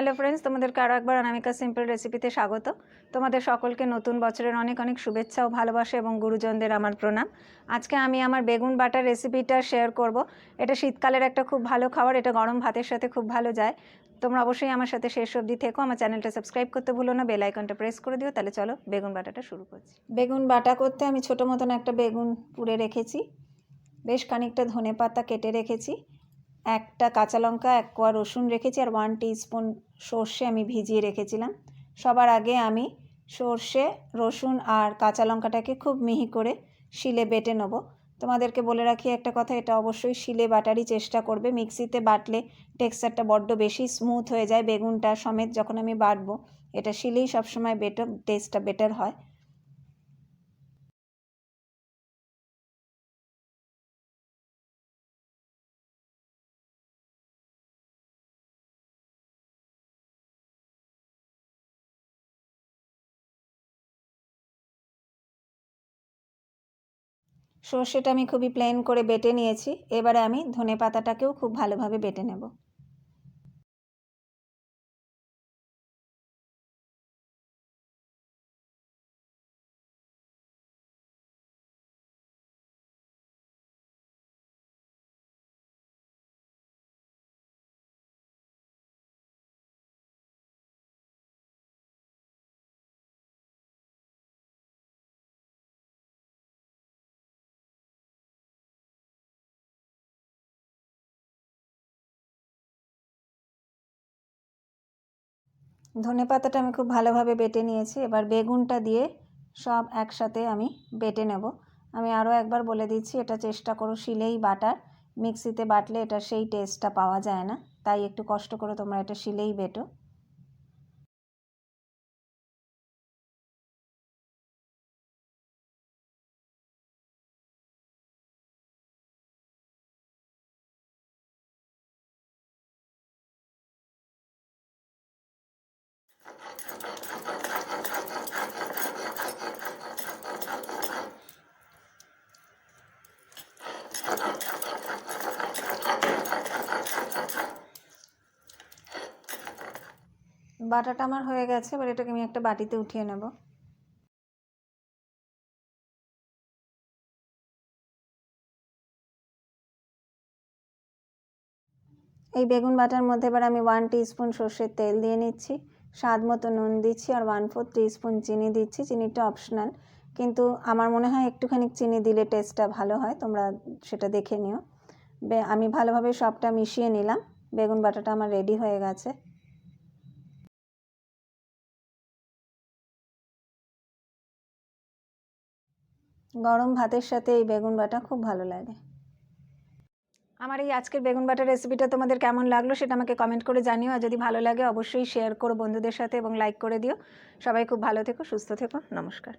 Hello friends, তোমাদেরকে আরও একবার অনামিকা সিম্পল রেসিপিতে স্বাগত। তোমাদের সকলকে নতুন বছরের অনেক অনেক শুভেচ্ছা ও ভালোবাসা এবং গুরুজনদের আমার প্রণাম। আজকে আমি আমার বেগুন বাটার রেসিপিটা শেয়ার করব। এটা শীতকালের একটা খুব ভালো খাবার, এটা গরম ভাতের সাথে খুব ভালো যায়। তোমরা অবশ্যই আমার সাথে শেষ অবধি থেকো। আমার চ্যানেলটা সাবস্ক্রাইব করতে ভুলো না, বেল আইকনটা প্রেস করে দিও। তাহলে চলো বেগুন বাটাটা শুরু করছি। বেগুন বাটা করতে আমি ছোটো মতন একটা বেগুন পুড়ে রেখেছি, বেশ খানিকটা ধনেপাতা কেটে রেখেছি, একটা কাঁচা লঙ্কা, এক কোয়া রসুন রেখেছি, আর 1 টিস্পুন সর্ষে আমি ভিজিয়ে রেখেছিলাম। সবার আগে আমি সর্ষে, রসুন আর কাঁচা লঙ্কাটাকে খুব মিহি করে শিলে বেটে নেব। তোমাদেরকে বলে রাখি একটা কথা, এটা অবশ্যই শিলে বাটারই চেষ্টা করবে। মিক্সিতে বাটলে টেক্সচারটা বড্ড বেশি স্মুথ হয়ে যায় বেগুনটা সমেত, যখন আমি বাটবো। এটা শিলেই সবসময় টেস্টটা বেটার হয়। সর্ষেটা আমি খুবই প্লেন করে বেটে নিয়েছি। এবারে আমি ধনেপাতাটাকেও খুব ভালোভাবে বেটে নেব। ধনেপাতাটা আমি খুব ভালোভাবে বেটে নিয়েছি। এবার বেগুনটা দিয়ে সব একসাথে আমি বেটে নেব। আমি আরও একবার বলে দিচ্ছি, এটা চেষ্টা করো শিলেই বাটার। মিক্সিতে বাটলে এটা সেই টেস্টটা পাওয়া যায় না, তাই একটু কষ্ট করে তোমরা এটা শিলেই বেটো। বাটাটা আমার হয়ে গেছে, এবার এটাকে আমি একটা বাটিতে উঠিয়ে নেব। এই বেগুন বাটার মধ্যে এবার আমি 1 টিস্পুন সর্ষের তেল দিয়ে নিচ্ছি, স্বাদ মতো নুন দিচ্ছি, আর 1/4 টিস্পুন চিনি দিচ্ছি। চিনিটা অপশনাল, কিন্তু আমার মনে হয় একটুখানি চিনি দিলে টেস্টটা ভালো হয়, তোমরা সেটা দেখে নিও। আমি ভালোভাবে সবটা মিশিয়ে নিলাম। বেগুন বাটাটা আমার রেডি হয়ে গেছে। গরম ভাতের সাথে এই বেগুন বাটা খুব ভালো লাগে। আমার এই আজকের বেগুন বাটার রেসিপিটা তোমাদের কেমন লাগলো সেটা আমাকে কমেন্ট করে জানিও, আর যদি ভালো লাগে অবশ্যই শেয়ার করো বন্ধুদের সাথে এবং লাইক করে দিও। সবাই খুব ভালো থেকো, সুস্থ থেকো, নমস্কার।